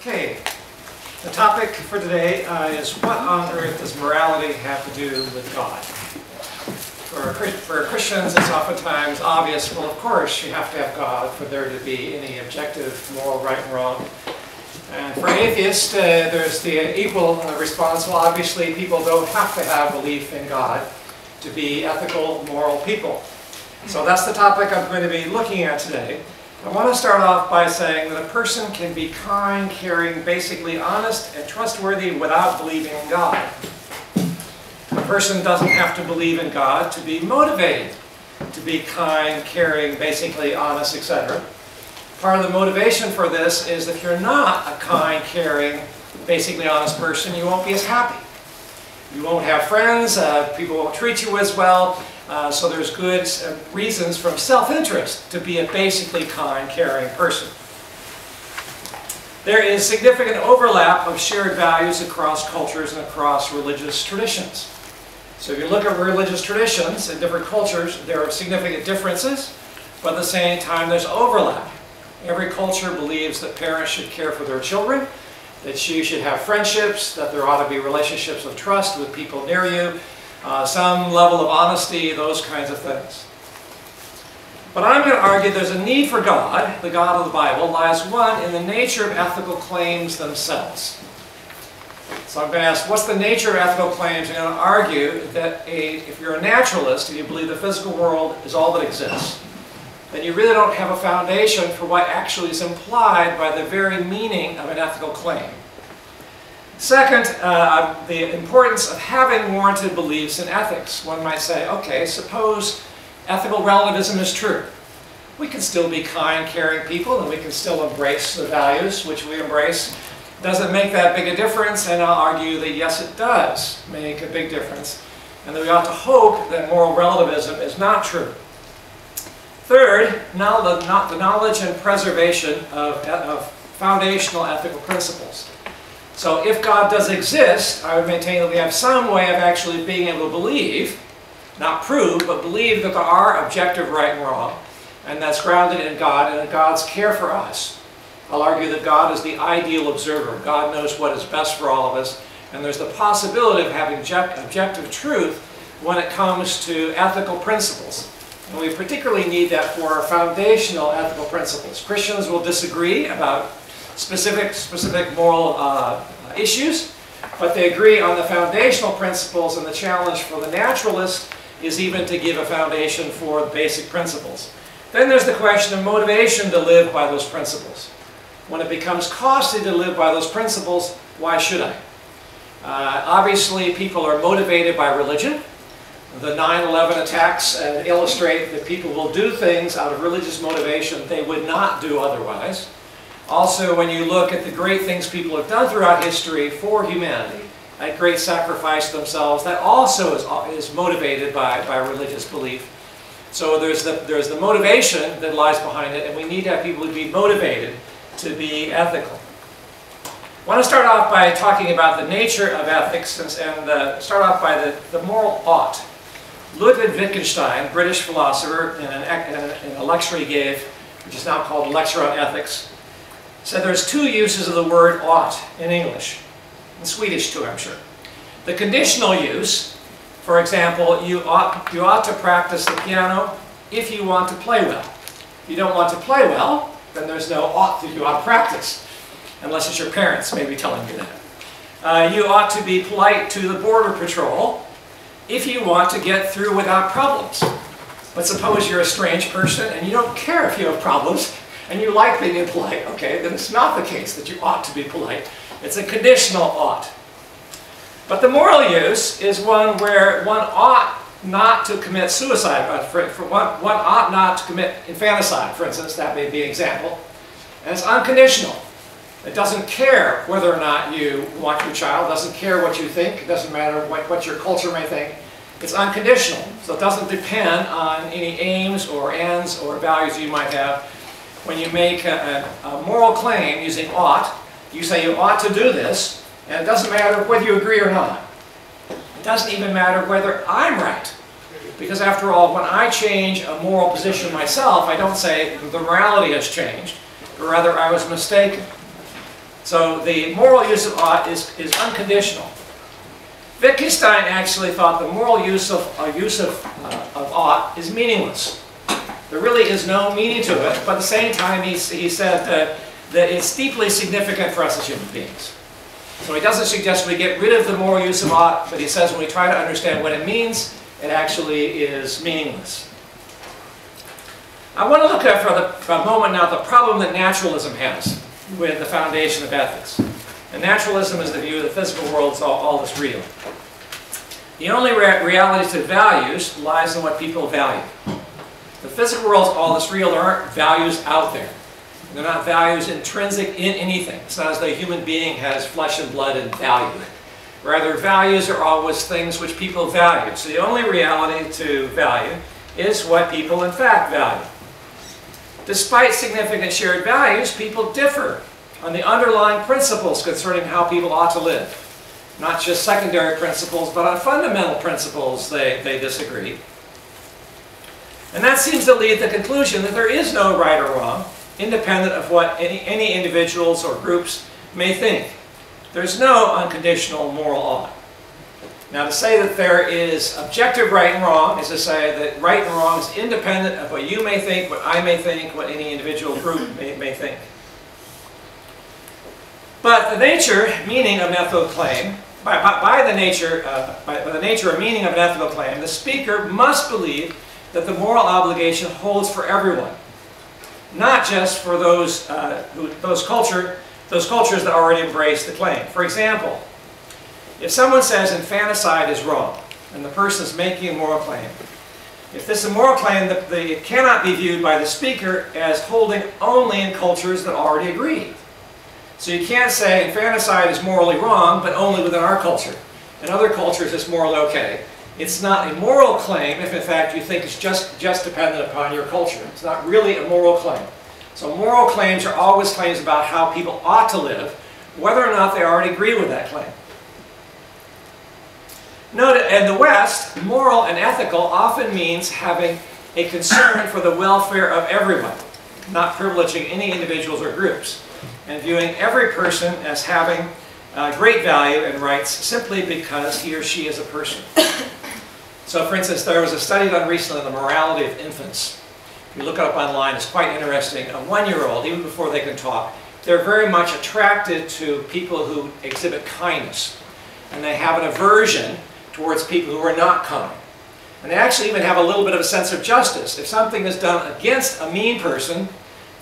Okay, the topic for today is what on earth does morality have to do with God? For Christians, it's oftentimes obvious, well, of course, you have to have God for there to be any objective moral right and wrong. And for atheists, there's the equal response, well, obviously, people don't have to have belief in God to be ethical, moral people. So that's the topic I'm going to be looking at today. I want to start off by saying that a person can be kind, caring, basically honest, and trustworthy without believing in God. A person doesn't have to believe in God to be motivated to be kind, caring, basically honest, etc. Part of the motivation for this is that if you're not a kind, caring, basically honest person, you won't be as happy. You won't have friends, people won't treat you as well, so there's good reasons from self-interest to be a basically kind, caring person. There is significant overlap of shared values across cultures and across religious traditions. So if you look at religious traditions in different cultures, there are significant differences, but at the same time there's overlap. Every culture believes that parents should care for their children, that you should have friendships, that there ought to be relationships of trust with people near you, some level of honesty, those kinds of things. But I'm going to argue there's a need for God, the God of the Bible, lies one in the nature of ethical claims themselves. So I'm going to ask, what's the nature of ethical claims? I'm going to argue that if you're a naturalist and you believe the physical world is all that exists, then you really don't have a foundation for what actually is implied by the very meaning of an ethical claim. Second, the importance of having warranted beliefs in ethics. One might say, okay, suppose ethical relativism is true. We can still be kind, caring people, and we can still embrace the values which we embrace. Does it make that big a difference? And I'll argue that yes, it does make a big difference, and that we ought to hope that moral relativism is not true. Third, the knowledge and preservation of foundational ethical principles. So if God does exist, I would maintain that we have some way of actually being able to believe, not prove, but believe that there are objective right and wrong, and that's grounded in God and in God's care for us. I'll argue that God is the ideal observer. God knows what is best for all of us, and there's the possibility of having objective truth when it comes to ethical principles. And we particularly need that for our foundational ethical principles. Christians will disagree about specific moral issues, but they agree on the foundational principles, and the challenge for the naturalist is even to give a foundation for the basic principles. Then there's the question of motivation to live by those principles. When it becomes costly to live by those principles, why should I? Obviously, people are motivated by religion. The 9/11 attacks illustrate that people will do things out of religious motivation they would not do otherwise. Also, when you look at the great things people have done throughout history for humanity, at great sacrifice themselves, that also is motivated by religious belief. So there's the motivation that lies behind it, and we need to have people who be motivated to be ethical. I want to start off by talking about the nature of ethics and start off by the moral ought. Ludwig Wittgenstein, British philosopher, in a lecture he gave, which is now called Lecture on Ethics, said there's two uses of the word ought in English, in Swedish too, I'm sure. The conditional use, for example, you ought to practice the piano if you want to play well. If you don't want to play well, then there's no ought that you ought to practice, unless it's your parents maybe telling you that. You ought to be polite to the border patrol if you want to get through without problems. But suppose you're a strange person and you don't care if you have problems and you like being impolite, okay, then it's not the case that you ought to be polite. It's a conditional ought. But the moral use is one where one ought not to commit suicide, one ought not to commit infanticide, for instance, that may be an example. And it's unconditional. It doesn't care whether or not you want your child, doesn't care what you think, it doesn't matter what your culture may think. It's unconditional, so it doesn't depend on any aims or ends or values you might have. When you make a moral claim using ought, you say you ought to do this, and it doesn't matter whether you agree or not. It doesn't even matter whether I'm right. Because after all, when I change a moral position myself, I don't say the morality has changed, but rather I was mistaken. So the moral use of ought is unconditional. Wittgenstein actually thought the moral use of ought is meaningless. There really is no meaning to it, but at the same time he said that it's deeply significant for us as human beings. So he doesn't suggest we get rid of the moral use of ought, but he says when we try to understand what it means, it actually is meaningless. I want to look at for a moment now the problem that naturalism has with the foundation of ethics. And naturalism is the view that the physical world is all that's real. The only reality to values lies in what people value. The physical world is all that's real. There aren't values out there. They're not values intrinsic in anything. It's not as though a human being has flesh and blood and value. Rather, values are always things which people value. So the only reality to value is what people in fact value. Despite significant shared values, people differ on the underlying principles concerning how people ought to live. Not just secondary principles, but on fundamental principles they disagree. And that seems to lead to the conclusion that there is no right or wrong, independent of what any individuals or groups may think. There's no unconditional moral ought. Now, to say that there is objective right and wrong is to say that right and wrong is independent of what you may think, what I may think, what any individual group may think. But the nature, meaning of an ethical claim, by the nature or meaning of an ethical claim, the speaker must believe that the moral obligation holds for everyone, not just for those cultures that already embrace the claim. For example, if someone says infanticide is wrong, and the person is making a moral claim, if this is a moral claim, it cannot be viewed by the speaker as holding only in cultures that already agree. So you can't say infanticide is morally wrong, but only within our culture. In other cultures, it's morally okay. It's not a moral claim if, in fact, you think it's just dependent upon your culture. It's not really a moral claim. So moral claims are always claims about how people ought to live, whether or not they already agree with that claim. Note, in the West, moral and ethical often means having a concern for the welfare of everyone, not privileging any individuals or groups, and viewing every person as having great value and rights simply because he or she is a person. So, for instance, there was a study done recently on the morality of infants. If you look it up online, it's quite interesting. A one-year-old, even before they can talk, they're very much attracted to people who exhibit kindness. And they have an aversion towards people who are not kind. And they actually even have a little bit of a sense of justice. If something is done against a mean person,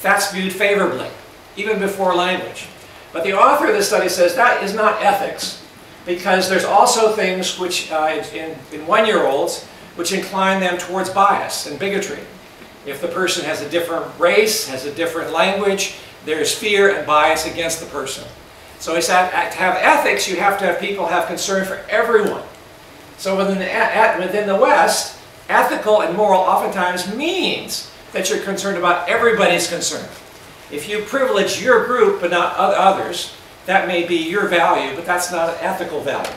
that's viewed favorably, even before language. But the author of this study says that is not ethics, because there's also things which, in one-year-olds, which incline them towards bias and bigotry. If the person has a different race, has a different language, there's fear and bias against the person. So he said, to have ethics, you have to have people have concern for everyone. So within the West, ethical and moral oftentimes means that you're concerned about everybody's concern. If you privilege your group but not others, that may be your value, but that's not an ethical value.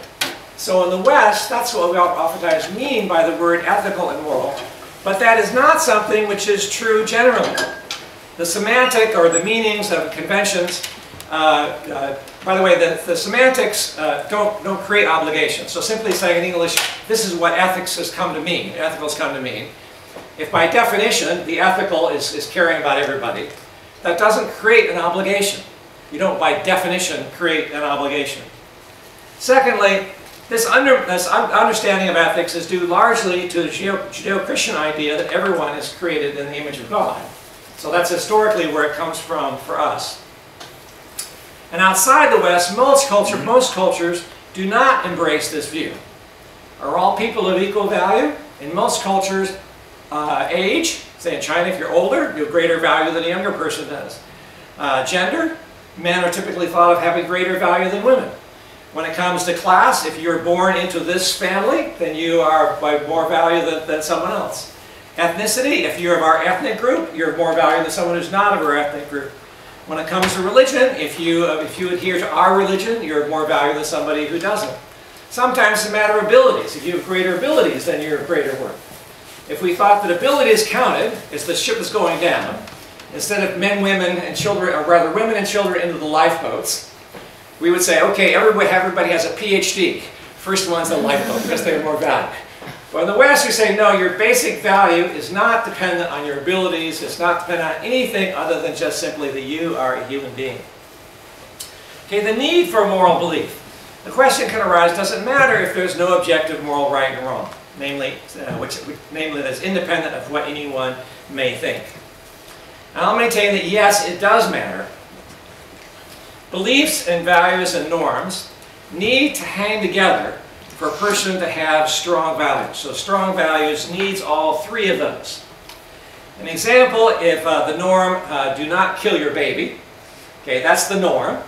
So in the West, that's what we oftentimes mean by the word ethical and moral. But that is not something which is true generally. The semantic or the meanings of conventions, by the way, the semantics don't create obligations. So simply saying in English, this is what ethics has come to mean, ethical has come to mean. If by definition the ethical is caring about everybody, that doesn't create an obligation. You don't by definition create an obligation. Secondly, this understanding of ethics is due largely to the Judeo-Christian idea that everyone is created in the image of God. So that's historically where it comes from for us. And outside the West, most cultures do not embrace this view. Are all people of equal value? In most cultures, age, say in China, if you're older, you have greater value than a younger person does. Gender, men are typically thought of having greater value than women. When it comes to class, if you're born into this family, then you are by more value than someone else. Ethnicity, if you're of our ethnic group, you're of more value than someone who's not of our ethnic group. When it comes to religion, if you adhere to our religion, you're of more value than somebody who doesn't. Sometimes it's a matter of abilities. If you have greater abilities, then you're of greater worth. If we thought that abilities counted as the ship is going down, instead of men, women, and children, or rather women and children into the lifeboats, we would say, okay, everybody has a PhD. First one's a light bulb because they have more value. But in the West, we say, no, your basic value is not dependent on your abilities. It's not dependent on anything other than just simply that you are a human being. Okay, the need for moral belief. The question can arise, does it matter if there's no objective moral right and wrong? Namely, that's independent of what anyone may think. And I'll maintain that yes, it does matter. Beliefs and values and norms need to hang together for a person to have strong values. So strong values needs all three of those. An example, if the norm, do not kill your baby, okay, that's the norm.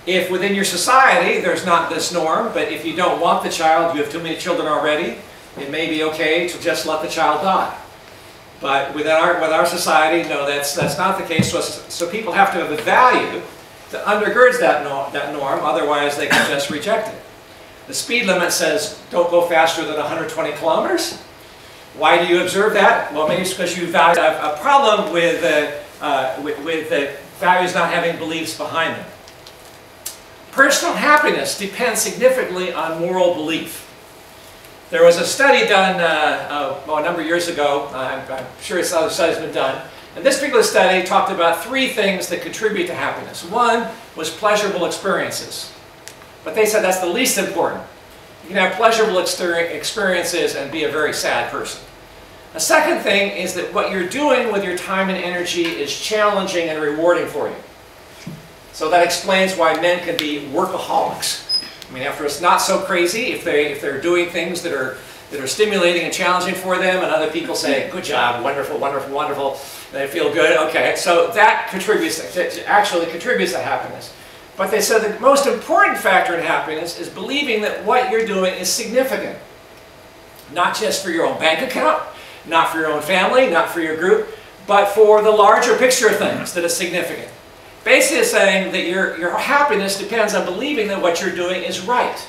If within your society there's not this norm, but if you don't want the child, you have too many children already, it may be okay to just let the child die. But with our society, no, that's not the case. So people have to have a value that undergirds that norm, otherwise they can just reject it. The speed limit says don't go faster than 120 kilometers. Why do you observe that? Well, maybe it's because you value a problem with values not having beliefs behind them. Personal happiness depends significantly on moral belief. There was a study done a number of years ago. I'm sure other studies have been done. And this particular study talked about three things that contribute to happiness. One was pleasurable experiences. But they said that's the least important. You can have pleasurable experiences and be a very sad person. A second thing is that what you're doing with your time and energy is challenging and rewarding for you. So that explains why men can be workaholics. I mean, after it's not so crazy, if they're doing things that are stimulating and challenging for them, and other people say, good job, wonderful, wonderful, wonderful, and they feel good, okay, so that actually contributes to happiness. But they said the most important factor in happiness is believing that what you're doing is significant. Not just for your own bank account, not for your own family, not for your group, but for the larger picture of things that is significant. Basically it's saying that your happiness depends on believing that what you're doing is right.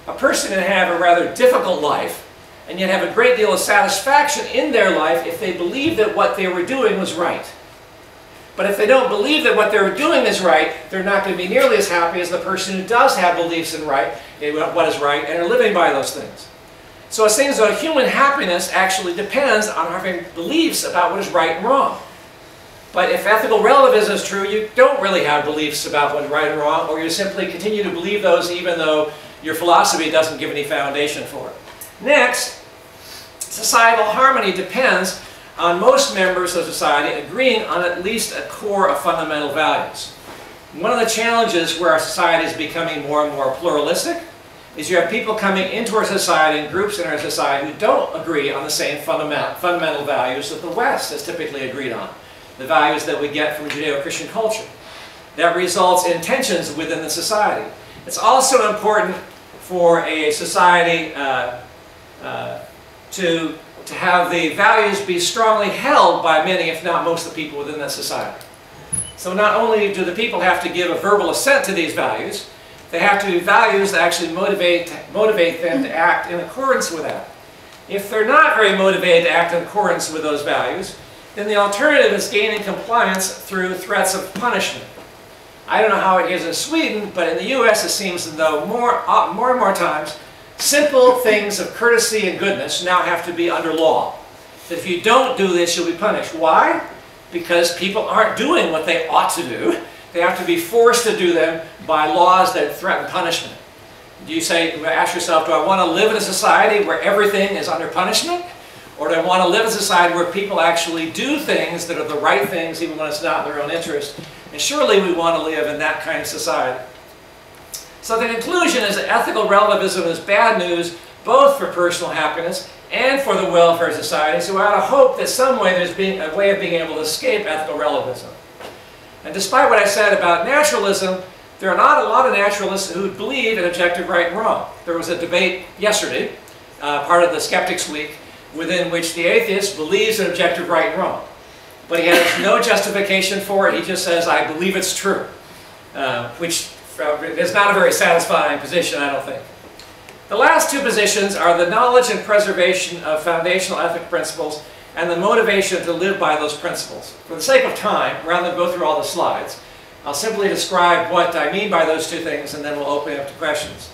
A person can have a rather difficult life and yet have a great deal of satisfaction in their life if they believe that what they were doing was right. But if they don't believe that what they're doing is right, they're not going to be nearly as happy as the person who does have beliefs in what is right and are living by those things. So it seems that human happiness actually depends on having beliefs about what is right and wrong. But if ethical relativism is true, you don't really have beliefs about what's right and wrong, or you simply continue to believe those even though your philosophy doesn't give any foundation for it. Next, societal harmony depends on most members of society agreeing on at least a core of fundamental values. One of the challenges where our society is becoming more and more pluralistic is you have people coming into our society and groups in our society who don't agree on the same fundamental values that the West has typically agreed on. The values that we get from Judeo-Christian culture. That results in tensions within the society. It's also important for a society to have the values be strongly held by many, if not most, of the people within that society. So not only do the people have to give a verbal assent to these values, they have to be values that actually motivate them to act in accordance with that. If they're not very motivated to act in accordance with those values, then the alternative is gaining compliance through threats of punishment. I don't know how it is in Sweden, but in the US it seems as though more and more times, simple things of courtesy and goodness now have to be under law. That if you don't do this, you'll be punished. Why? Because people aren't doing what they ought to do. They have to be forced to do them by laws that threaten punishment. Do you ask yourself, do I want to live in a society where everything is under punishment? Or do I want to live in a society where people actually do things that are the right things even when it's not in their own interest? And surely we want to live in that kind of society. So the conclusion is that ethical relativism is bad news both for personal happiness and for the welfare of society. So we ought to hope that some way there's a way of being able to escape ethical relativism. And despite what I said about naturalism, there are not a lot of naturalists who believe in objective right and wrong. There was a debate yesterday, part of the Skeptics Week, within which the atheist believes in objective right and wrong. But he has no justification for it. He just says, I believe it's true, which is not a very satisfying position, I don't think. The last two positions are the knowledge and preservation of foundational ethical principles and the motivation to live by those principles. For the sake of time, rather than go through all the slides, I'll simply describe what I mean by those two things, and then we'll open it up to questions.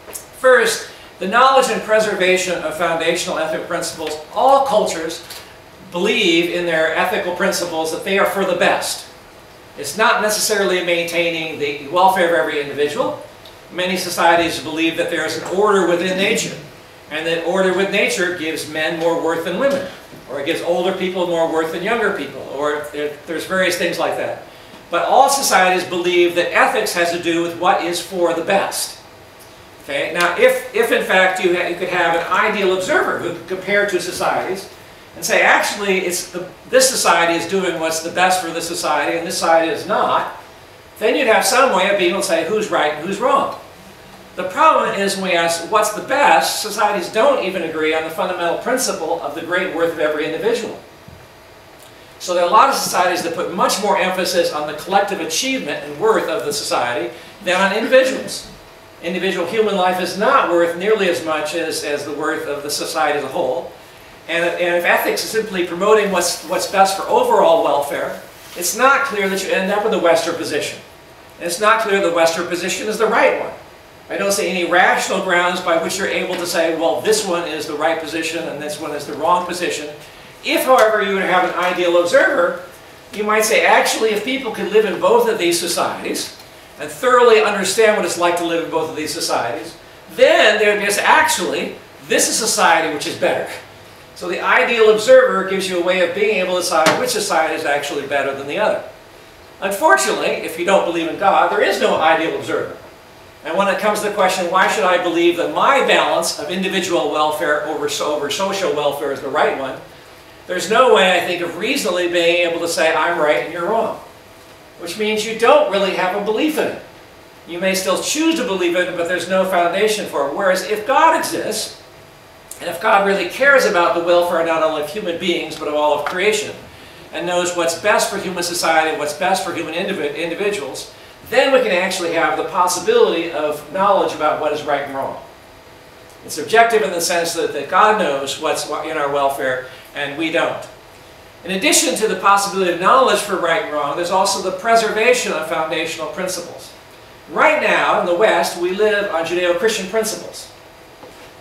First, the knowledge and preservation of foundational ethical principles. All cultures believe in their ethical principles that they are for the best. It's not necessarily maintaining the welfare of every individual. Many societies believe that there is an order within nature, and that order with nature gives men more worth than women, or it gives older people more worth than younger people, or there's various things like that. But all societies believe that ethics has to do with what is for the best. Okay? Now, if in fact you could have an ideal observer who could compare two societies and say, actually, this society is doing what's the best for this society, and this society is not, then you'd have some way of being able to say who's right and who's wrong. The problem is when we ask what's the best, societies don't even agree on the fundamental principle of the great worth of every individual. So there are a lot of societies that put much more emphasis on the collective achievement and worth of the society than on individuals. Individual human life is not worth nearly as much as the worth of the society as a whole. And if ethics is simply promoting what's best for overall welfare, it's not clear that you end up in the Western position. And it's not clear the Western position is the right one. I don't see any rational grounds by which you're able to say, well, this one is the right position and this one is the wrong position. If, however, you would have an ideal observer, you might say, actually, if people could live in both of these societies and thoroughly understand what it's like to live in both of these societies, then they would be say, actually, this is society which is better. So the ideal observer gives you a way of being able to decide which society is actually better than the other. Unfortunately, if you don't believe in God, there is no ideal observer. And when it comes to the question, why should I believe that my balance of individual welfare over social welfare is the right one, there's no way, I think, of reasonably being able to say, I'm right and you're wrong. Which means you don't really have a belief in it. You may still choose to believe in it, but there's no foundation for it. Whereas if God exists, and if God really cares about the welfare not only of human beings, but of all of creation, and knows what's best for human society, what's best for human individuals, then we can actually have the possibility of knowledge about what is right and wrong. It's objective in the sense that God knows what's in our welfare, and we don't. In addition to the possibility of knowledge for right and wrong, there's also the preservation of foundational principles. Right now, in the West, we live on Judeo-Christian principles.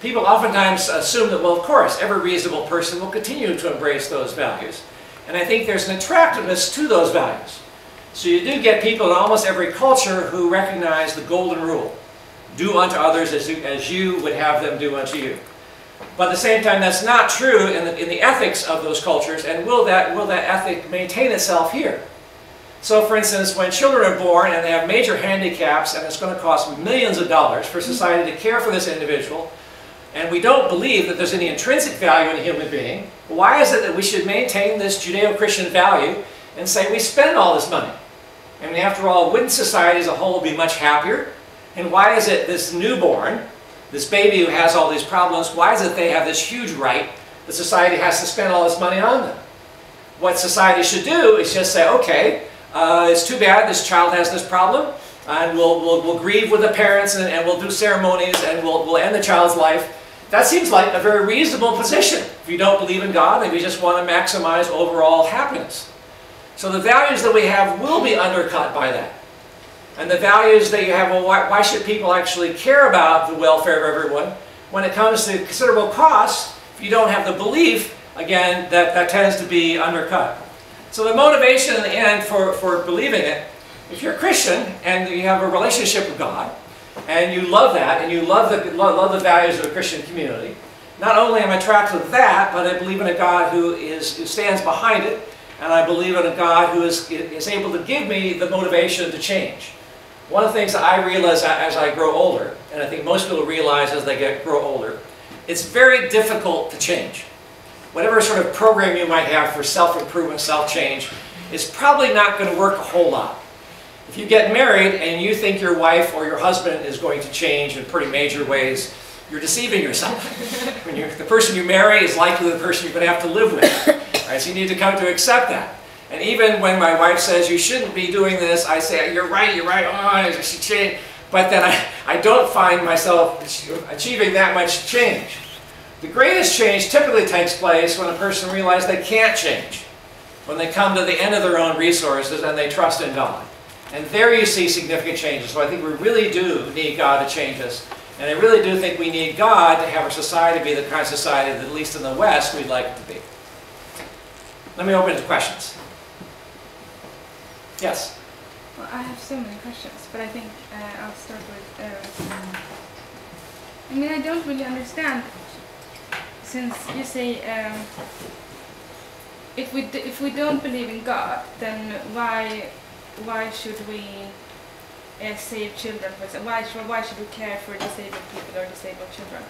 People oftentimes assume that, well, of course, every reasonable person will continue to embrace those values. And I think there's an attractiveness to those values. So you do get people in almost every culture who recognize the golden rule. Do unto others as you would have them do unto you. But at the same time, that's not true in the ethics of those cultures, and will that ethic maintain itself here? So for instance, when children are born and they have major handicaps and it's going to cost millions of dollars for society to care for this individual, and we don't believe that there's any intrinsic value in a human being, why is it that we should maintain this Judeo-Christian value and say we spend all this money? I mean, after all, wouldn't society as a whole be much happier? And why is it this newborn, this baby who has all these problems, why is it they have this huge right that society has to spend all this money on them? What society should do is just say, okay, it's too bad this child has this problem, and we'll grieve with the parents, and we'll do ceremonies, and we'll end the child's life. That seems like a very reasonable position. If you don't believe in God, and we just want to maximize overall happiness. So the values that we have will be undercut by that. And the values that you have, well, why should people actually care about the welfare of everyone? When it comes to considerable costs, if you don't have the belief, again, that tends to be undercut. So the motivation in the end for believing it, if you're a Christian and you have a relationship with God, and you love that, and you love the values of the Christian community, not only am I attracted to that, but I believe in a God who stands behind it, and I believe in a God who is able to give me the motivation to change. One of the things that I realize as I grow older, and I think most people realize as they grow older, it's very difficult to change. Whatever sort of program you might have for self-improvement, self-change, is probably not going to work a whole lot. If you get married and you think your wife or your husband is going to change in pretty major ways, you're deceiving yourself. The person you marry is likely the person you're going to have to live with. Right? So you need to come to accept that. And even when my wife says, you shouldn't be doing this, I say, you're right, oh, I should change. But then I don't find myself achieving that much change. The greatest change typically takes place when a person realizes they can't change. When they come to the end of their own resources and they trust in God. And there you see significant changes. So I think we really do need God to change us. And I really do think we need God to have our society be the kind of society that, at least in the West, we'd like it to be. Let me open it to questions. Yes? Well, I have so many questions, but I think I'll start with... I mean, I don't really understand, since you say if we don't believe in God, then why should we save children? For example, why should we care for disabled people or disabled children?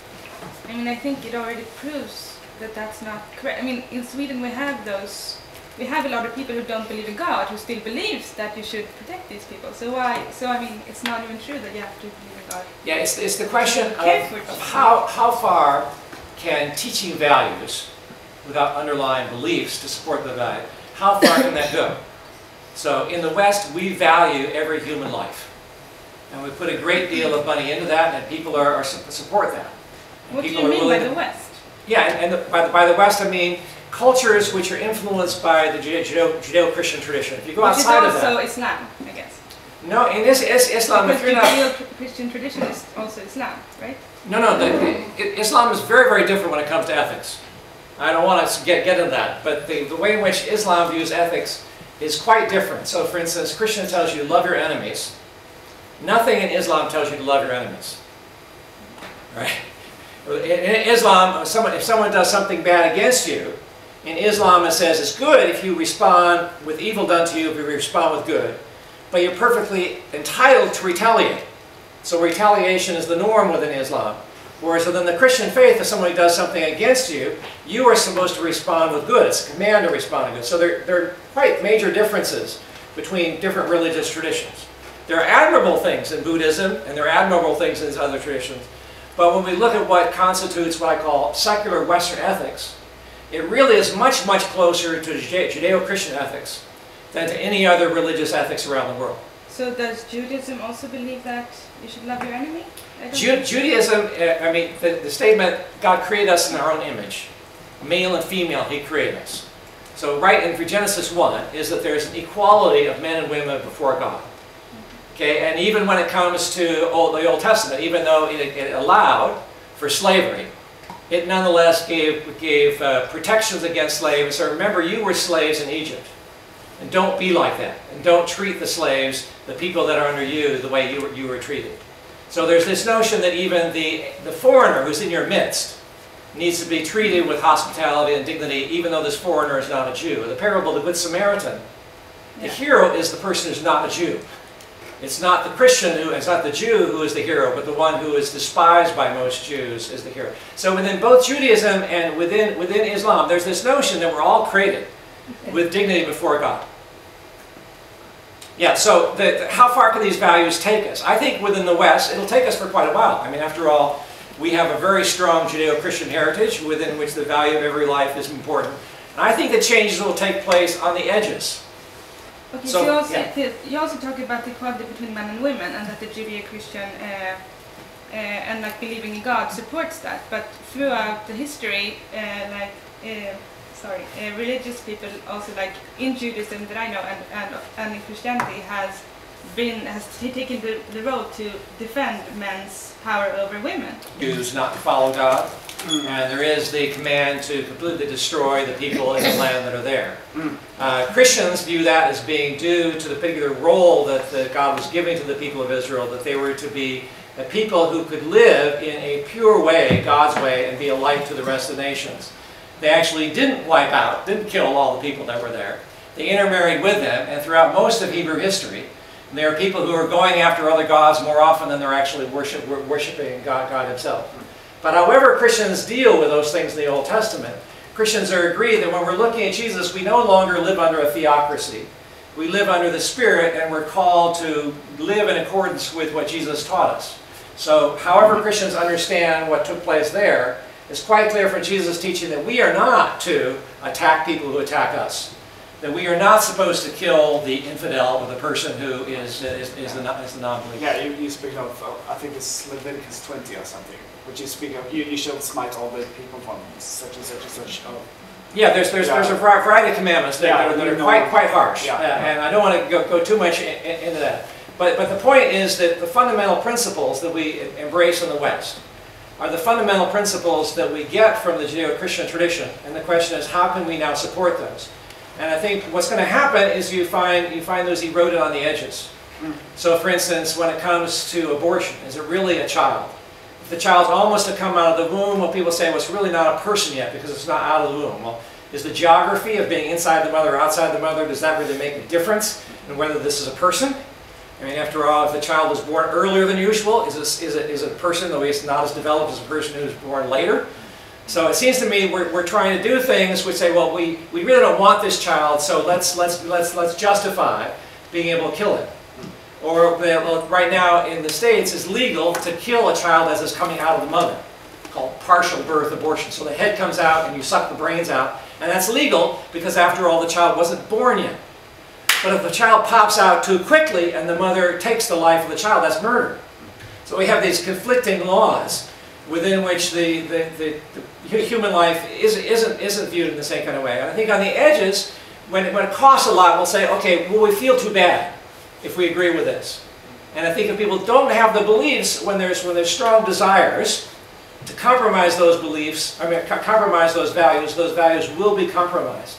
I mean, I think it already proves that that's not correct. I mean, in Sweden we have a lot of people who don't believe in God, who still believes that you should protect these people. So why? So I mean, it's not even true that you have to believe in God. Yeah, it's the question of how far can teaching values without underlying beliefs to support the value, how far can that go? So in the West, we value every human life. And we put a great deal of money into that, and people support that. And what do you mean by the West? Yeah, and by the West, I mean cultures which are influenced by the Judeo-Christian tradition. If you go outside of that... Which is also Islam, I guess. No, in Islam... Because Judeo-Christian tradition is also Islam, right? No, Islam is very, very different when it comes to ethics. I don't want to get into that, but the way in which Islam views ethics is quite different. So, for instance, Christian tells you to love your enemies. Nothing in Islam tells you to love your enemies. Right? In Islam, if someone does something bad against you, in Islam it says it's good if you respond with evil done to you, if you respond with good. But you're perfectly entitled to retaliate. So retaliation is the norm within Islam. Whereas within the Christian faith, if somebody does something against you, you are supposed to respond with good. It's a command to respond with good. So there are quite major differences between different religious traditions. There are admirable things in Buddhism, and there are admirable things in these other traditions. But when we look at what constitutes what I call secular Western ethics, it really is much, much closer to Judeo-Christian ethics than to any other religious ethics around the world. So does Judaism also believe that you should love your enemy? Judaism, I mean, the statement, God created us in our own image. Male and female, He created us. So right in Genesis 1 is that there's an equality of men and women before God. Okay, and even when it comes to the Old Testament, even though it allowed for slavery, it nonetheless gave protections against slaves. So remember, you were slaves in Egypt. And don't be like that. And don't treat the slaves, the people that are under you, the way you were treated. So there's this notion that even the foreigner who's in your midst needs to be treated with hospitality and dignity, even though this foreigner is not a Jew. The parable of the Good Samaritan, the hero is the person who's not a Jew. It's not the Christian it's not the Jew who is the hero, but the one who is despised by most Jews is the hero. So within both Judaism and within Islam, there's this notion that we're all created with dignity before God. Yeah, so how far can these values take us? I think within the West, it'll take us for quite a while. I mean, after all, we have a very strong Judeo-Christian heritage within which the value of every life is important. And I think the changes will take place on the edges. Okay, so you also talk about the equality between men and women, and that the Judeo-Christian and like believing in God supports that. But throughout the history, religious people also, like in Judaism that I know and in Christianity has taken the role to defend men's power over women. Choose not to follow God, and there is the command to completely destroy the people in the land that are there. Christians view that as being due to the particular role that God was giving to the people of Israel, that they were to be a people who could live in a pure way, God's way, and be a light to the rest of the nations. They actually didn't wipe out, didn't kill all the people that were there. They intermarried with them, and throughout most of Hebrew history, there are people who are going after other gods more often than they're actually worshiping God Himself. But however Christians deal with those things in the Old Testament, Christians are agreed that when we're looking at Jesus, we no longer live under a theocracy. We live under the Spirit, and we're called to live in accordance with what Jesus taught us. So however Christians understand what took place there, it's quite clear from Jesus' teaching that we are not to attack people who attack us. That we are not supposed to kill the infidel or the person who is the non-believer. Yeah, you speak of, I think it's Leviticus 20 or something, which you speak of, you shall smite all the people from such and such and such Yeah, there's a variety of commandments that are quite harsh, and I don't want to go too much into that. But the point is that the fundamental principles that we embrace in the West are the fundamental principles that we get from the Judeo-Christian tradition, and the question is, how can we now support those? And I think what's going to happen is you find those eroded on the edges. So, for instance, when it comes to abortion, is it really a child? If the child's almost to come out of the womb, well, people say, well, it's really not a person yet because it's not out of the womb. Well, is the geography of being inside the mother or outside the mother, does that really make a difference in whether this is a person? I mean, after all, if the child was born earlier than usual, is it a person, though he's not as developed as a person who was born later? So it seems to me we're trying to do things which say, well, we really don't want this child, so let's justify being able to kill it. Or right now in the States, it's legal to kill a child as it's coming out of the mother, called partial birth abortion. So the head comes out and you suck the brains out, and that's legal because after all, the child wasn't born yet. But if the child pops out too quickly and the mother takes the life of the child, that's murder. So we have these conflicting laws within which the human life isn't viewed in the same kind of way. And I think on the edges, when it costs a lot, we'll say, okay, well, we feel too bad if we agree with this. And I think if people don't have the beliefs, when there's strong desires to compromise those beliefs, compromise those values will be compromised.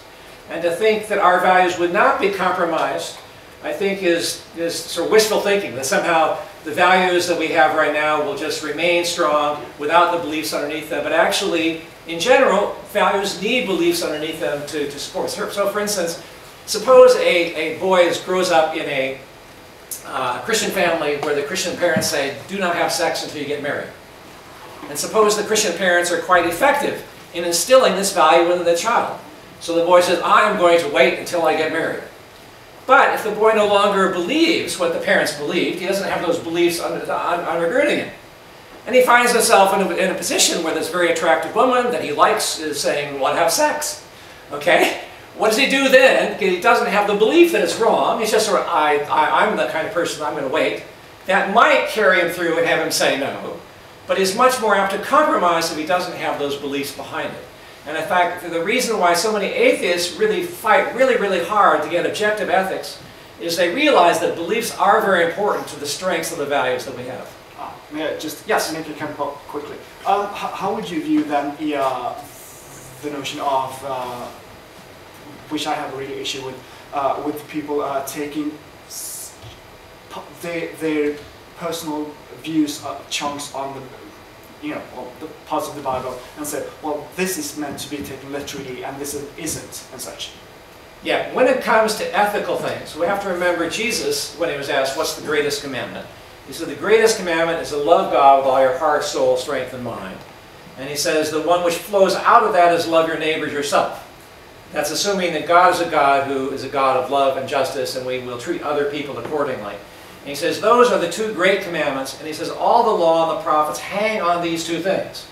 And to think that our values would not be compromised, I think is sort of wishful thinking, that somehow the values that we have right now will just remain strong without the beliefs underneath them. But actually, in general, values need beliefs underneath them to support. So for instance, suppose a boy grows up in a Christian family where the Christian parents say, do not have sex until you get married. And suppose the Christian parents are quite effective in instilling this value into the child. So the boy says, I am going to wait until I get married. But if the boy no longer believes what the parents believed, he doesn't have those beliefs undergirding him. And he finds himself in a position where this very attractive woman that he likes is saying, well, have sex. Okay? What does he do then? He doesn't have the belief that it's wrong. He's just sort of, I'm the kind of person I'm going to wait. That might carry him through and have him say no. But he's much more apt to compromise if he doesn't have those beliefs behind it. And in fact, the reason why so many atheists really fight really hard to get objective ethics is they realize that beliefs are very important to the strengths of the values that we have. May I just Yes. make a comment quickly? How would you view then the notion of, which I have a really issue with people taking their personal views, chunks on the the parts of the Bible and say, well, this is meant to be taken literally and this isn't, and such. Yeah, when it comes to ethical things, we have to remember Jesus, when he was asked, what's the greatest commandment? He said, the greatest commandment is to love God with all your heart, soul, strength, and mind. And he says, the one which flows out of that is love your neighbors yourself. That's assuming that God is a God who is a God of love and justice, and we will treat other people accordingly. And he says, those are the two great commandments, and he says, all the law and the prophets hang on these two things.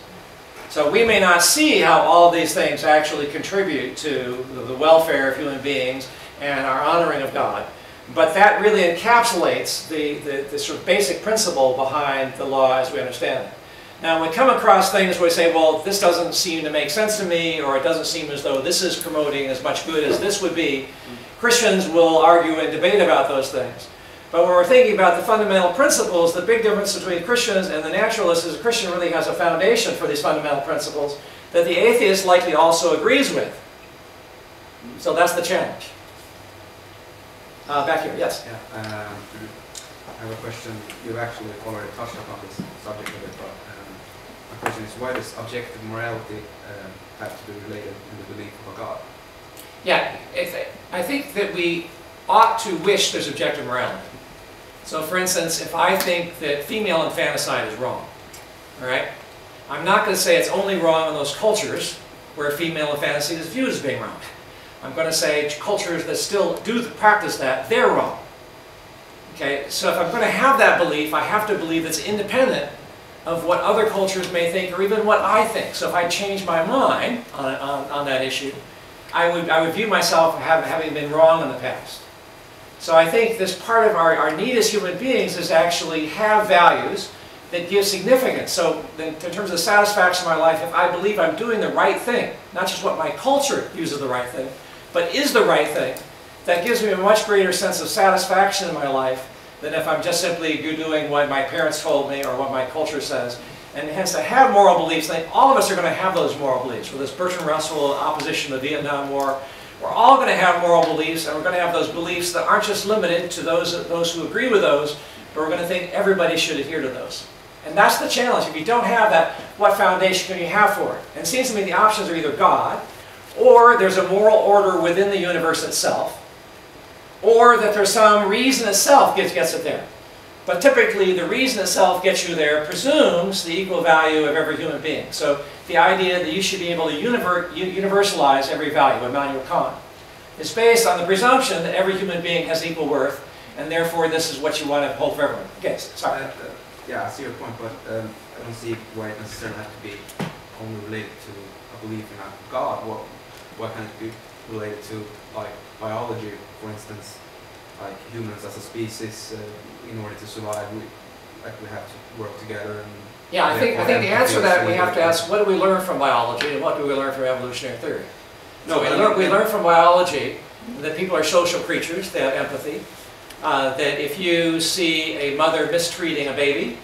So we may not see how all these things actually contribute to the welfare of human beings and our honoring of God, but that really encapsulates the sort of basic principle behind the law as we understand it. Now, when we come across things where we say, well, this doesn't seem to make sense to me, or it doesn't seem as though this is promoting as much good as this would be, Christians will argue and debate about those things. But when we're thinking about the fundamental principles, the big difference between Christians and the naturalists is a Christian really has a foundation for these fundamental principles that the atheist likely also agrees with. So that's the challenge. Back here, yes? Yeah, I have a question. You've actually already touched upon this subject a bit, but my question is, why does objective morality have to be related in the belief of a God? Yeah, I think that we ought to wish there's objective morality. So for instance, if I think that female infanticide is wrong, all right, I'm not going to say it's only wrong in those cultures where female infanticide is viewed as being wrong. I'm going to say cultures that still do practice that, they're wrong. Okay, so if I'm going to have that belief, I have to believe it's independent of what other cultures may think or even what I think. So if I change my mind on that issue, I would view myself having been wrong in the past. So I think this part of our need as human beings is actually have values that gives significance. So in terms of the satisfaction of my life, if I believe I'm doing the right thing, not just what my culture views as the right thing, but is the right thing, that gives me a much greater sense of satisfaction in my life than if I'm just simply doing what my parents told me or what my culture says. And hence, to have moral beliefs, I think all of us are going to have those moral beliefs. With this Bertrand Russell opposition to the Vietnam War, we're all going to have moral beliefs, and we're going to have those beliefs that aren't just limited to those who agree with those, but we're going to think everybody should adhere to those. And that's the challenge. If you don't have that, what foundation can you have for it? And it seems to me the options are either God, or there's a moral order within the universe itself, or that there's some reason itself gets it there. But typically, the reason itself gets you there presumes the equal value of every human being. So the idea that you should be able to universalize every value, Immanuel Kant, is based on the presumption that every human being has equal worth, and therefore this is what you want to hold for everyone. Okay, sorry. Yeah, I see your point, but I don't see why it necessarily has to be only related to a belief in a God. What can it be related to, like biology, for instance? Like humans as a species, in order to survive, we have to work together. And yeah, I think the answer to that we have to ask: what do we learn from biology, and what do we learn from evolutionary theory? No, we learn from biology that people are social creatures; they have empathy. That if you see a mother mistreating a baby,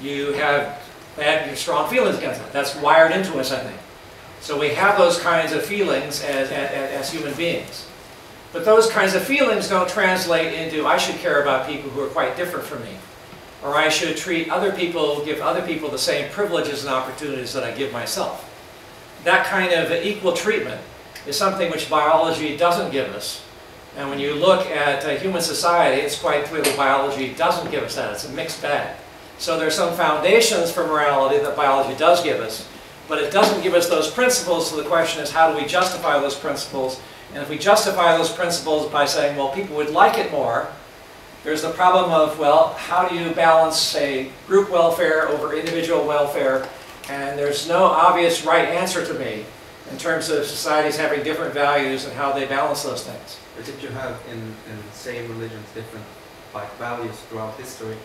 you have strong feelings against it. That's wired into us, I think. So we have those kinds of feelings as human beings. But those kinds of feelings don't translate into, I should care about people who are quite different from me. Or I should treat other people, give other people the same privileges and opportunities that I give myself. That kind of equal treatment is something which biology doesn't give us. And when you look at human society, it's quite clear that biology doesn't give us that. It's a mixed bag. So there are some foundations for morality that biology does give us, but it doesn't give us those principles. So the question is, how do we justify those principles? And if we justify those principles by saying, well, people would like it more, there's the problem of, well, how do you balance, say, group welfare over individual welfare? And there's no obvious right answer to me in terms of societies having different values and how they balance those things. But if you have in same religions different like values throughout history,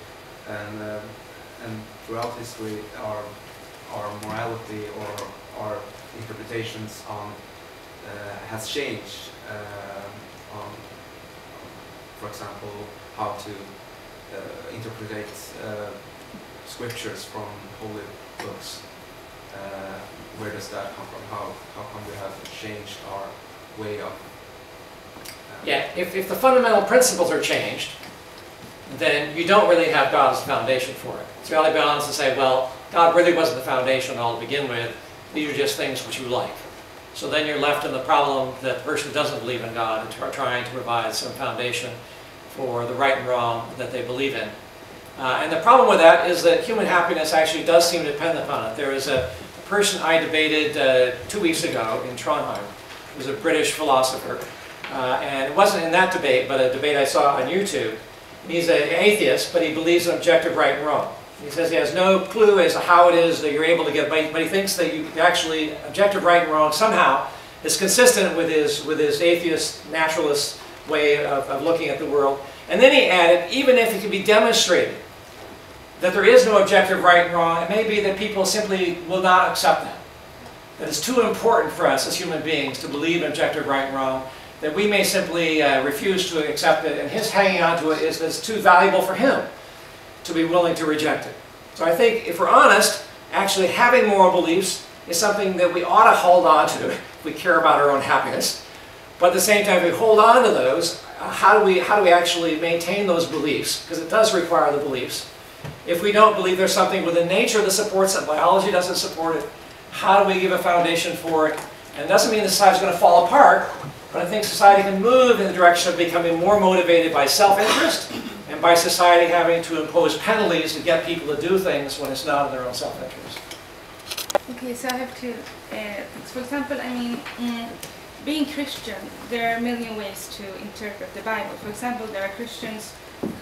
and throughout history our morality or our interpretations on has changed. On, for example, how to interpret scriptures from holy books. Where does that come from? How come we have changed our way of? Yeah, if the fundamental principles are changed, then you don't really have God as the foundation for it. It's really balanced to say, well, God really wasn't the foundation at all to begin with. These are just things which you like. So then you're left in the problem that the person who doesn't believe in God and trying to provide some foundation for the right and wrong that they believe in. And the problem with that is that human happiness actually does seem to depend upon it. There is a person I debated 2 weeks ago in Trondheim, who was a British philosopher. And it wasn't in that debate, but a debate I saw on YouTube. He's an atheist, but he believes in objective right and wrong. He says he has no clue as to how it is that you're able to get, but he thinks that you actually, objective right and wrong somehow is consistent with his atheist, naturalist way of looking at the world. And then he added, even if it can be demonstrated that there is no objective right and wrong, it may be that people simply will not accept that. That it's too important for us as human beings to believe in objective right and wrong, that we may simply refuse to accept it, and his hanging on to it is that it's too valuable for him to be willing to reject it. So I think, if we're honest, actually having moral beliefs is something that we ought to hold on to if we care about our own happiness. But at the same time, if we hold on to those, how do we actually maintain those beliefs? Because it does require the beliefs. If we don't believe there's something within nature that supports it, biology doesn't support it, how do we give a foundation for it? And it doesn't mean the society's going to fall apart, but I think society can move in the direction of becoming more motivated by self-interest and by society having to impose penalties to get people to do things when it's not in their own self-interest. Okay, so I have two things. For example, I mean, being Christian, there are a million ways to interpret the Bible. For example, there are Christians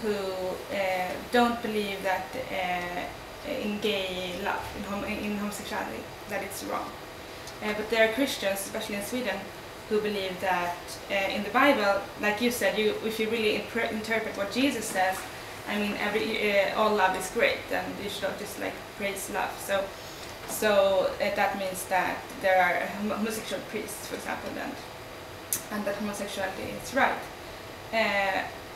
who don't believe that in gay love, in homosexuality, that it's wrong. But there are Christians, especially in Sweden, who believe that in the Bible, like you said, if you really interpret what Jesus says I mean, all love is great, and you should just like praise love. So that means that there are homosexual priests, for example, and that homosexuality is right.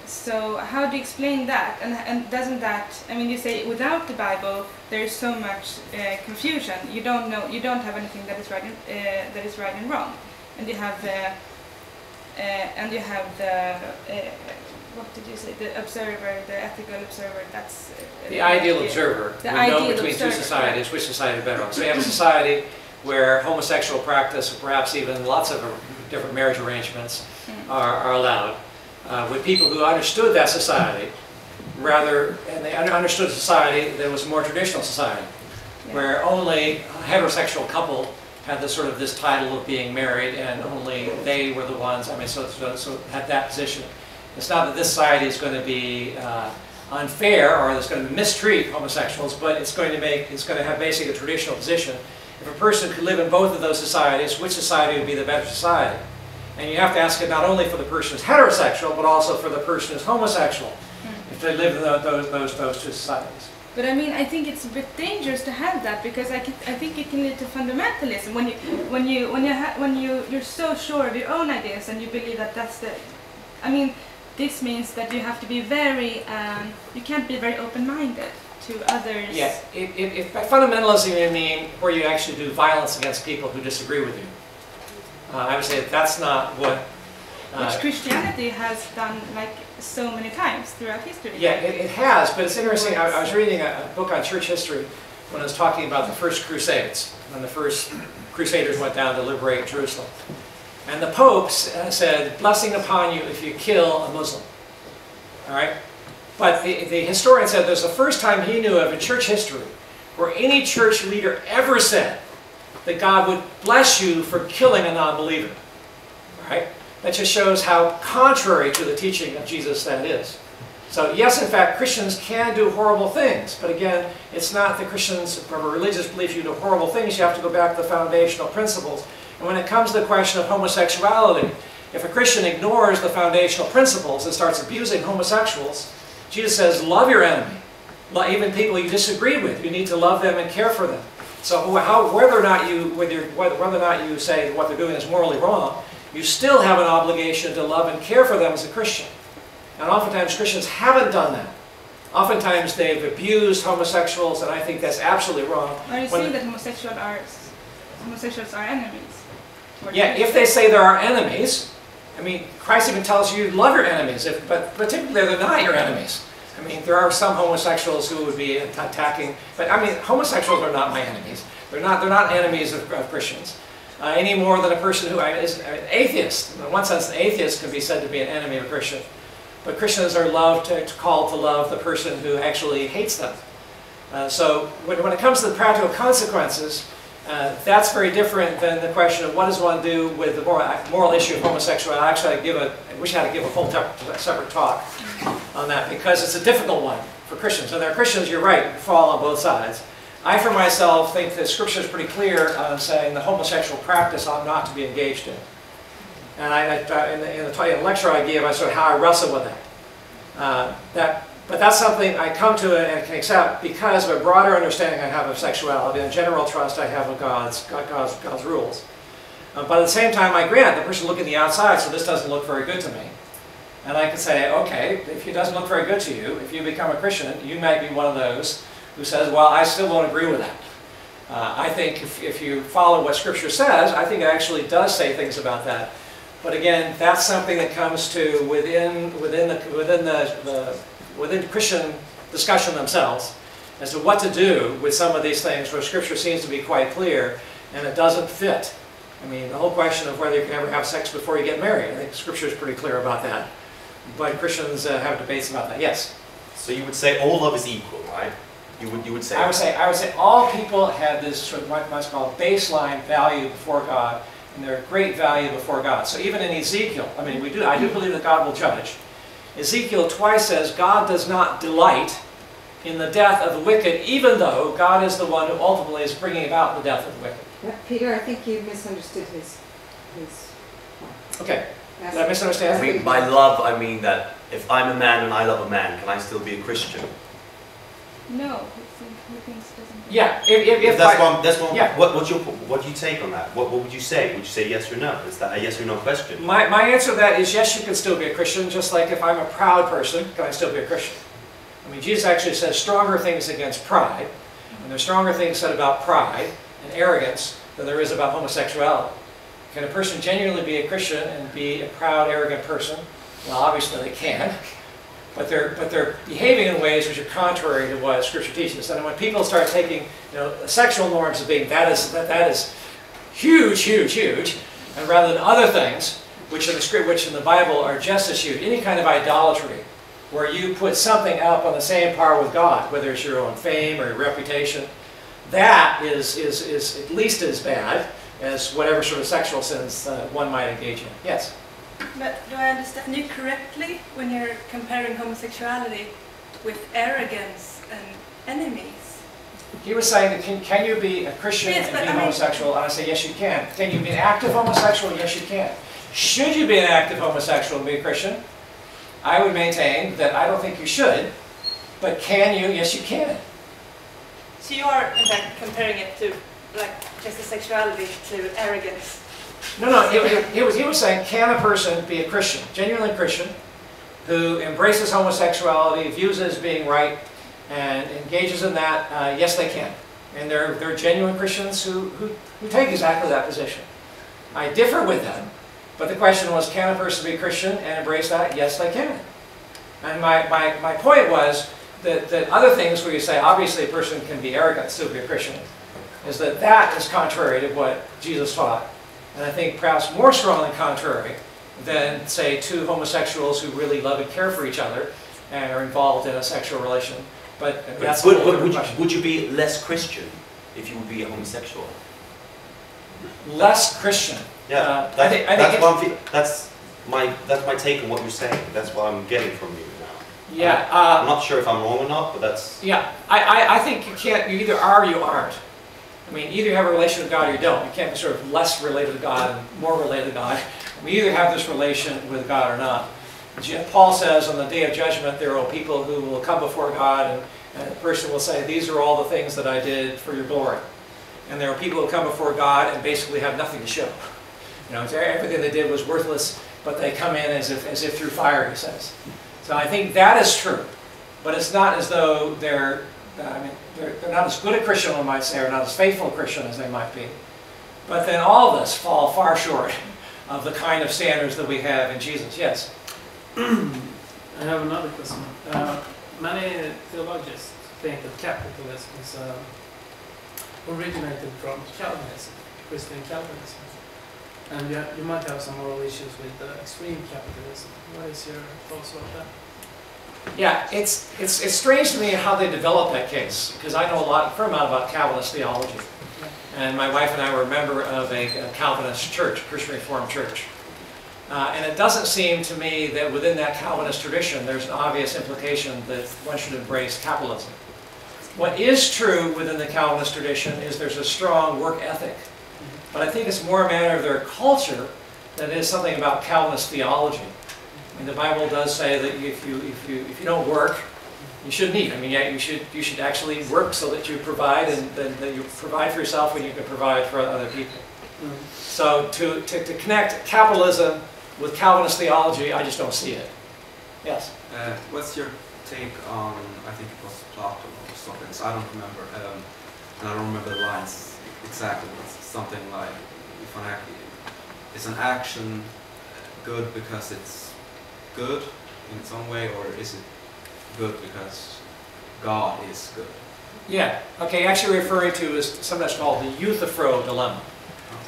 So how do you explain that? And doesn't that? I mean, you say without the Bible there is so much confusion. You don't know. You don't have anything that is right and wrong, and you have the what did you say? The observer, the ethical observer. That's the ideal observer. The would know ideal between observer, two societies, right. which society is better. So you have a society where homosexual practice, or perhaps even lots of different marriage arrangements, are allowed. With people who understood that society, and they understood a society that was a more traditional society, where only a heterosexual couple had this title of being married, and only they were the ones. I mean, so had that position. It's not that this society is going to be unfair or it's going to mistreat homosexuals, but it's going to have basically a traditional position. If a person could live in both of those societies, which society would be the better society? And you have to ask it not only for the person who's heterosexual, but also for the person who's homosexual, if they live in those two societies. But I mean, I think it's a bit dangerous to have that, because I think it can lead to fundamentalism when you're so sure of your own ideas and you believe that that's the. I mean, this means that you have to be very. You can't be very open-minded to others. Yeah, if by fundamentalism you mean where you actually do violence against people who disagree with you, I would say that's not what. Which Christianity has done like so many times throughout history. Yeah, it has, but it's interesting. I was reading a book on church history when I was talking about the first Crusades, when the first Crusaders went down to liberate Jerusalem. And the popes said, blessing upon you if you kill a Muslim. All right? But the historian said there's the first time he knew of in church history where any church leader ever said that God would bless you for killing a non-believer. All right? That just shows how contrary to the teaching of Jesus that is. So yes, in fact, Christians can do horrible things. But again, it's not the Christians, from a religious belief, you do horrible things. You have to go back to the foundational principles. And when it comes to the question of homosexuality, if a Christian ignores the foundational principles and starts abusing homosexuals, Jesus says, love your enemy. Even people you disagree with, you need to love them and care for them. So whether or not you say what they're doing is morally wrong, you still have an obligation to love and care for them as a Christian. And oftentimes Christians haven't done that. Oftentimes they've abused homosexuals, and I think that's absolutely wrong. Are you saying that homosexuals are enemies? Yeah, if they say there are enemies, I mean, Christ even tells you love your enemies, but typically they're not your enemies. I mean, there are some homosexuals who would be attacking, but I mean, homosexuals are not my enemies. They're not enemies of Christians. Any more than a person who is an atheist. In one sense, an atheist can be said to be an enemy of a Christian. But Christians are called to love the person who actually hates them. So when it comes to the practical consequences, that's very different than the question of what does one do with the moral issue of homosexuality. Actually, I wish I had to give a whole separate talk on that, because it's a difficult one for Christians. And there are Christians, you're right, fall on both sides. I, for myself, think that Scripture is pretty clear on saying the homosexual practice ought not to be engaged in. And in the lecture I gave, I showed how I wrestle with that. But that's something I come to and can accept because of a broader understanding I have of sexuality and general trust I have of God's rules. But at the same time, I grant the person looking at the outside, so this doesn't look very good to me. And I can say, okay, if it doesn't look very good to you, if you become a Christian, you might be one of those who says, well, I still don't agree with that. I think if you follow what Scripture says, I think it actually does say things about that. But again, that's something that comes to within Christian discussion themselves as to what to do with some of these things where Scripture seems to be quite clear and it doesn't fit. I mean, the whole question of whether you can ever have sex before you get married, I think Scripture is pretty clear about that. But Christians have debates about that. Yes? So you would say all love is equal, right? You would say. I would say all people have this sort of what's called baseline value before God, and they're great value before God. So even in Ezekiel, I mean, I do believe that God will judge. Ezekiel twice says God does not delight in the death of the wicked, even though God is the one who ultimately is bringing about the death of the wicked. Yeah, Peter, I think you misunderstood his Okay. Did I misunderstand? I mean, by love, I mean that if I'm a man and I love a man, can I still be a Christian? No, who thinks doesn't. Yeah, if That's one. yeah. What do you take on that? What would you say? Would you say yes or no? Is that a yes or no question? My answer to that is yes, you can still be a Christian, just like if I'm a proud person, can I still be a Christian? I mean, Jesus actually says stronger things against pride, and there's stronger things said about pride and arrogance than there is about homosexuality. Can a person genuinely be a Christian and be a proud, arrogant person? Well, obviously they can, but they're behaving in ways which are contrary to what Scripture teaches. And when people start taking, sexual norms as being that is huge, huge, huge, and rather than other things, which in the Bible are just as huge, any kind of idolatry, where you put something up on the same par with God, whether it's your own fame or your reputation, that is at least as bad as whatever sort of sexual sins one might engage in. Yes? But do I understand you correctly when you're comparing homosexuality with arrogance and enemies? He was saying that can you be a Christian Yes, and be homosexual? And I say, yes, you can. Can you be an active homosexual? Yes, you can. Should you be an active homosexual and be a Christian? I would maintain that I don't think you should, but can you? Yes, you can. So you are, in fact, comparing it to, like, just the sexuality to arrogance? No, he was saying, can a person be a Christian, genuinely Christian, who embraces homosexuality, views it as being right, and engages in that? Yes, they can. And there are genuine Christians who take exactly that position. I differ with them, but the question was, can a person be a Christian and embrace that? Yes, they can. And my point was that other things where you say, obviously a person can be arrogant and still be a Christian, is that is contrary to what Jesus taught. And I think perhaps more strongly contrary than, say, two homosexuals who really love and care for each other and are involved in a sexual relation. But that's would you be less Christian if you would be a homosexual? Less Christian. Yeah, that's my take on what you're saying. That's what I'm getting from you now. Yeah. I'm not sure if I'm wrong or not, but that's... Yeah, I think you can't, you either are or you aren't. I mean, either you have a relation with God or you don't. You can't be sort of less related to God and more related to God. We either have this relation with God or not. Paul says on the day of judgment there are people who will come before God and a person will say, these are all the things that I did for your glory. And there are people who come before God and basically have nothing to show. Everything they did was worthless, but they come in as if through fire, he says. So I think that is true. But it's not as though they're not as good a Christian, one might say, or not as faithful a Christian as they might be. But then all of us fall far short of the kind of standards that we have in Jesus. Yes? I have another question. Many theologians think that capitalism is originated from Calvinism, Christian Calvinism. And you might have some moral issues with extreme capitalism. What is your thoughts about that? Yeah, it's strange to me how they developed that case, because I know a fair amount about Calvinist theology. And my wife and I were a member of a Calvinist church, Christian Reformed church. And it doesn't seem to me that within that Calvinist tradition there's an obvious implication that one should embrace capitalism. What is true within the Calvinist tradition is there's a strong work ethic. But I think it's more a matter of their culture than it is something about Calvinist theology. I mean, the Bible does say that if you don't work, you shouldn't eat. I mean, yeah, you should actually work so that you provide, and that you provide for yourself when you can provide for other people. So to connect capitalism with Calvinist theology, I just don't see it. Yes? What's your take on, I think it was Plato or Socrates, I don't remember, and I don't remember the lines exactly, but it's something like, is an action good because it's good in its own way, or is it good because God is good? Yeah, okay, actually referring to is something that's called the Euthyphro dilemma.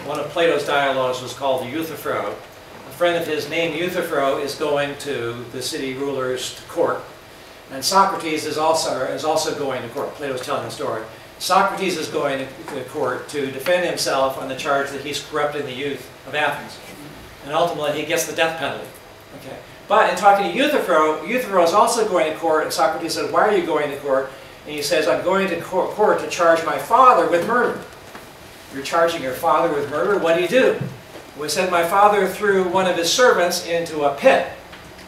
One of Plato's dialogues was called the Euthyphro. A friend of his named Euthyphro is going to the city ruler's court, and Socrates is also going to court. Plato's telling the story. Socrates is going to court to defend himself on the charge that he's corrupting the youth of Athens. And ultimately he gets the death penalty. Okay. But in talking to Euthyphro, Euthyphro is also going to court, and Socrates says, why are you going to court? And he says, I'm going to court to charge my father with murder. You're charging your father with murder? What do you do? We said, my father threw one of his servants into a pit,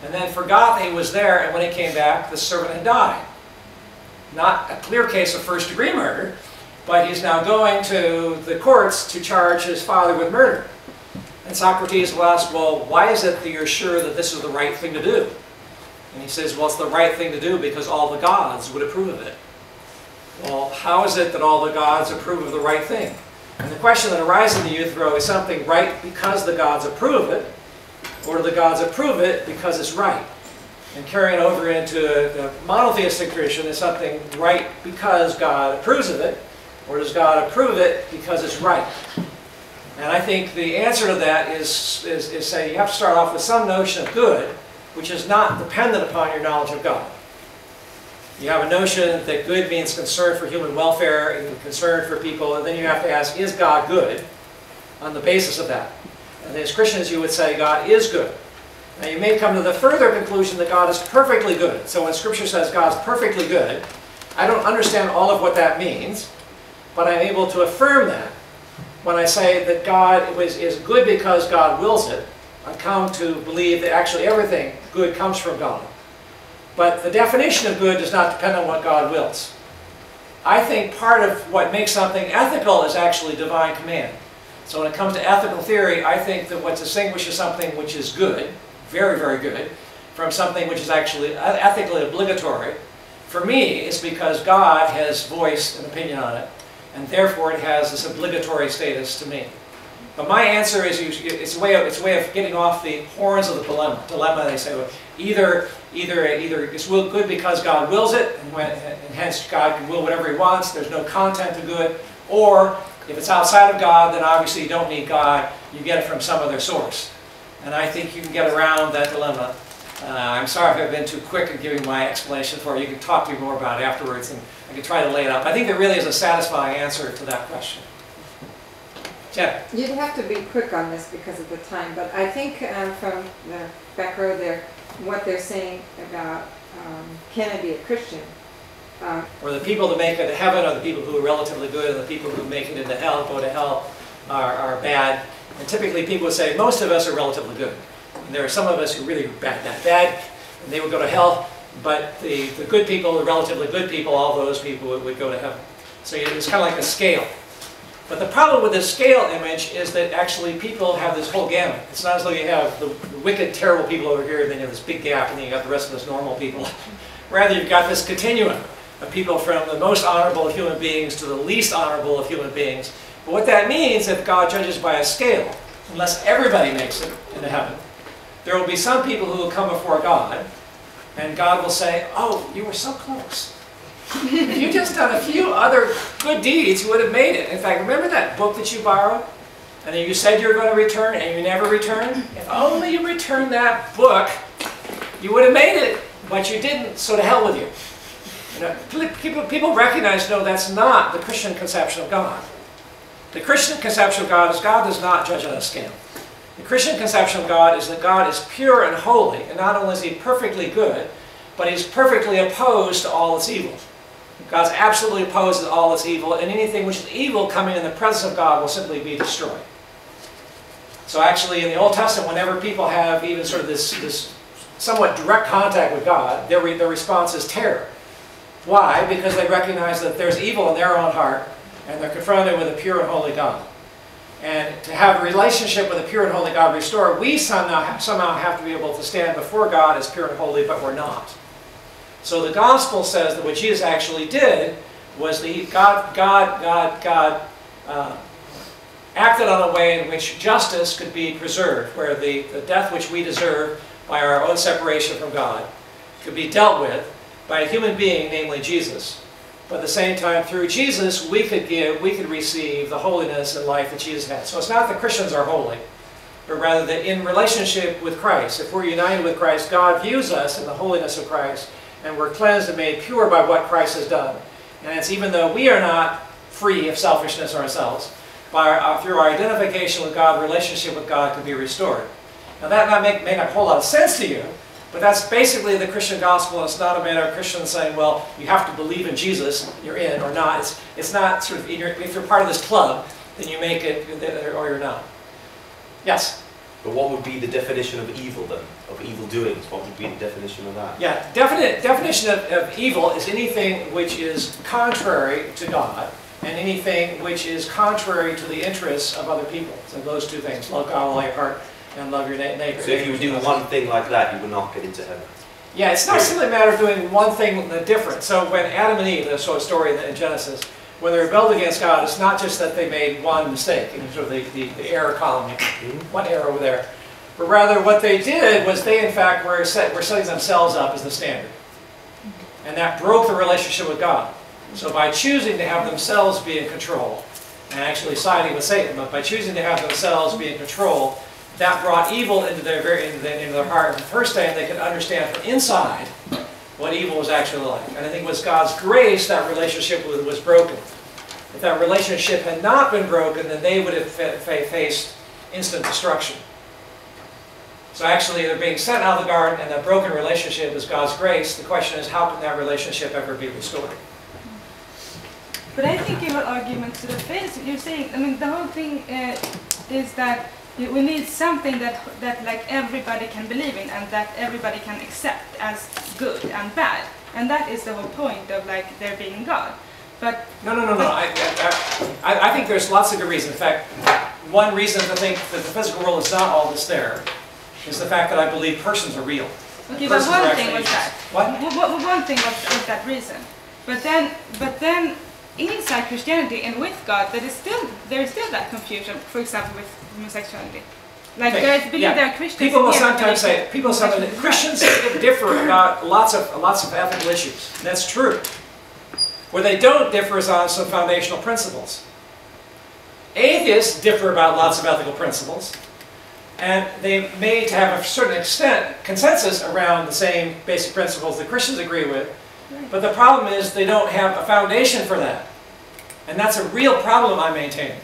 and then forgot that he was there, and when he came back, the servant had died. Not a clear case of first-degree murder, but he's now going to the courts to charge his father with murder. And Socrates will ask, well, why is it that you're sure that this is the right thing to do? And he says, well, it's the right thing to do because all the gods would approve of it. Well, how is it that all the gods approve of the right thing? And the question that arises in the youth row is something right because the gods approve it, or do the gods approve it because it's right? And carrying over into the monotheistic tradition is something right because God approves of it, or does God approve it because it's right? And I think the answer to that is say you have to start off with some notion of good, which is not dependent upon your knowledge of God. You have a notion that good means concern for human welfare and concern for people, and then you have to ask, is God good? On the basis of that. And as Christians, you would say God is good. Now you may come to the further conclusion that God is perfectly good. So when Scripture says God's perfectly good, I don't understand all of what that means, but I'm able to affirm that. When I say that God is good because God wills it, I come to believe that actually everything good comes from God. But the definition of good does not depend on what God wills. I think part of what makes something ethical is actually divine command. So when it comes to ethical theory, I think that what distinguishes something which is good, very, very good, from something which is actually ethically obligatory, for me, is because God has voiced an opinion on it, and therefore it has this obligatory status to me. But my answer is, it's a way of getting off the horns of the dilemma. They say, well, either it's good because God wills it, and hence God can will whatever He wants. There's no content to good. Or if it's outside of God, then obviously you don't need God. You get it from some other source. And I think you can get around that dilemma. I'm sorry if I've been too quick in giving my explanation for it. You can talk to me more about it afterwards, and I can try to lay it out. But I think there really is a satisfying answer to that question. Jen? You'd have to be quick on this because of the time, but I think from the back row there, what they're saying about can I be a Christian? Or the people that make it to heaven are the people who are relatively good, and the people who make it into hell, go to hell, are bad. And typically people would say, most of us are relatively good. And there are some of us who really are bad, and they would go to hell. But the good people, the relatively good people, all those people would go to heaven. So it's kind of like a scale. But the problem with this scale image is that actually people have this whole gamut. It's not as though you have the wicked, terrible people over here, and then you have this big gap, and then you got the rest of us normal people. Rather, you've got this continuum of people from the most honorable of human beings to the least honorable of human beings. But what that means, if God judges by a scale, unless everybody makes it into heaven, there will be some people who will come before God, and God will say, oh, you were so close. If you just done a few other good deeds, you would have made it. In fact, remember that book that you borrowed? And then you said you were going to return, and you never returned? If only you returned that book, you would have made it, but you didn't, so to hell with you. You know, people recognize, no, that's not the Christian conception of God. The Christian conception of God is God does not judge on a scale. The Christian conception of God is that God is pure and holy, and not only is He perfectly good, but He's perfectly opposed to all that's evil. God's absolutely opposed to all that's evil, and anything which is evil coming in the presence of God will simply be destroyed. So actually in the Old Testament, whenever people have even sort of this somewhat direct contact with God, their response is terror. Why? Because they recognize that there's evil in their own heart, and they're confronted with a pure and holy God. And to have a relationship with a pure and holy God restored, we somehow have to be able to stand before God as pure and holy, but we're not. So the gospel says that what Jesus actually did was God acted on a way in which justice could be preserved, where the death which we deserve by our own separation from God could be dealt with by a human being, namely Jesus. But at the same time, through Jesus, we could receive the holiness and life that Jesus had. So it's not that Christians are holy, but rather that in relationship with Christ, if we're united with Christ, God views us in the holiness of Christ, and we're cleansed and made pure by what Christ has done. And it's even though we are not free of selfishness ourselves, through our identification with God, relationship with God can be restored. Now that may not make a whole lot of sense to you, but that's basically the Christian gospel. It's not a matter of Christians saying, well, you have to believe in Jesus, you're in, or not. It's not sort of, if you're part of this club, then you make it, or you're not. Yes? But what would be the definition of evil then? Of evil doings? What would be the definition of that? Yeah, definition of evil is anything which is contrary to God and anything which is contrary to the interests of other people. So those two things, love God with all your heart and love your neighbor. So if you would do one thing like that, you would not get into heaven. Yeah, it's not simply a matter of doing one thing different. So when Adam and Eve, the sort of story in Genesis, when they rebelled against God, it's not just that they made one mistake, in sort of the error column, one error over there. But rather what they did was they in fact were setting themselves up as the standard. And that broke the relationship with God. So by choosing to have themselves be in control, and actually siding with Satan, but by choosing to have themselves be in control, that brought evil into their heart. And the first time they could understand from inside what evil was actually like. And I think it was God's grace that relationship was broken. If that relationship had not been broken, then they would have faced instant destruction. So actually they're being sent out of the garden, and that broken relationship is God's grace. The question is, how can that relationship ever be restored? But I think your argument to the face, you're saying, I mean, the whole thing is that we need something that like everybody can believe in and that everybody can accept as good and bad. And that is the whole point of like there being God. But no. I think there's lots of good reasons. In fact, one reason to think that the physical world is not all that's there is the fact that I believe persons are real. Okay, but one thing was that. What? One thing was that reason. But then inside Christianity and with God, there is still that confusion. For example, with homosexuality. Like okay. there are Christians. People will sometimes say that Christians differ about lots of ethical issues. And that's true. Where they don't differ is on some foundational principles. Atheists differ about lots of ethical principles, and they may have a certain extent consensus around the same basic principles that Christians agree with. But the problem is they don't have a foundation for that. And that's a real problem I'm maintaining.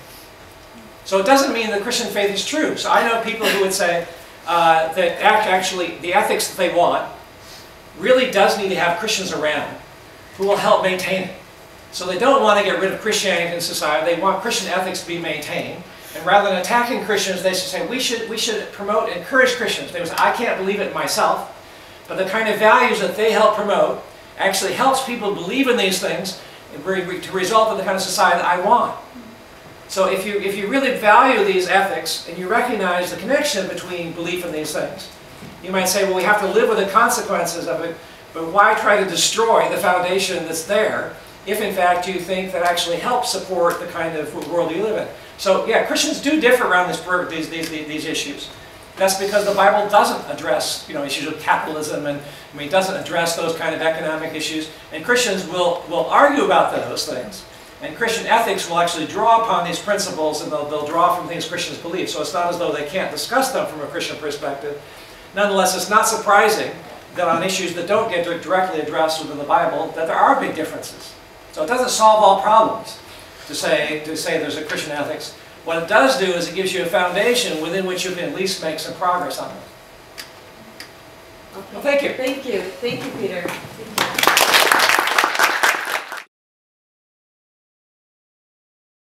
So it doesn't mean that Christian faith is true. So I know people who would say that actually the ethics that they want really does need to have Christians around who will help maintain it. So they don't want to get rid of Christianity in society. They want Christian ethics to be maintained. And rather than attacking Christians, they should say, we should promote and encourage Christians. They would say, I can't believe it myself, but the kind of values that they help promote actually helps people believe in these things to result in the kind of society that I want. So if you really value these ethics and you recognize the connection between belief in these things, you might say, well, we have to live with the consequences of it, but why try to destroy the foundation that's there if in fact you think that actually helps support the kind of world you live in? So yeah, Christians do differ around these issues. That's because the Bible doesn't address issues of capitalism, and doesn't address those kind of economic issues. And Christians will argue about those things. And Christian ethics will actually draw upon these principles, and they'll draw from things Christians believe. So it's not as though they can't discuss them from a Christian perspective. Nonetheless, it's not surprising that on issues that don't get directly addressed within the Bible, that there are big differences. So it doesn't solve all problems to say there's a Christian ethics. What it does do is it gives you a foundation within which you can at least make some progress on it. Okay. Well, thank you. Thank you. Thank you, Peter. Thank you.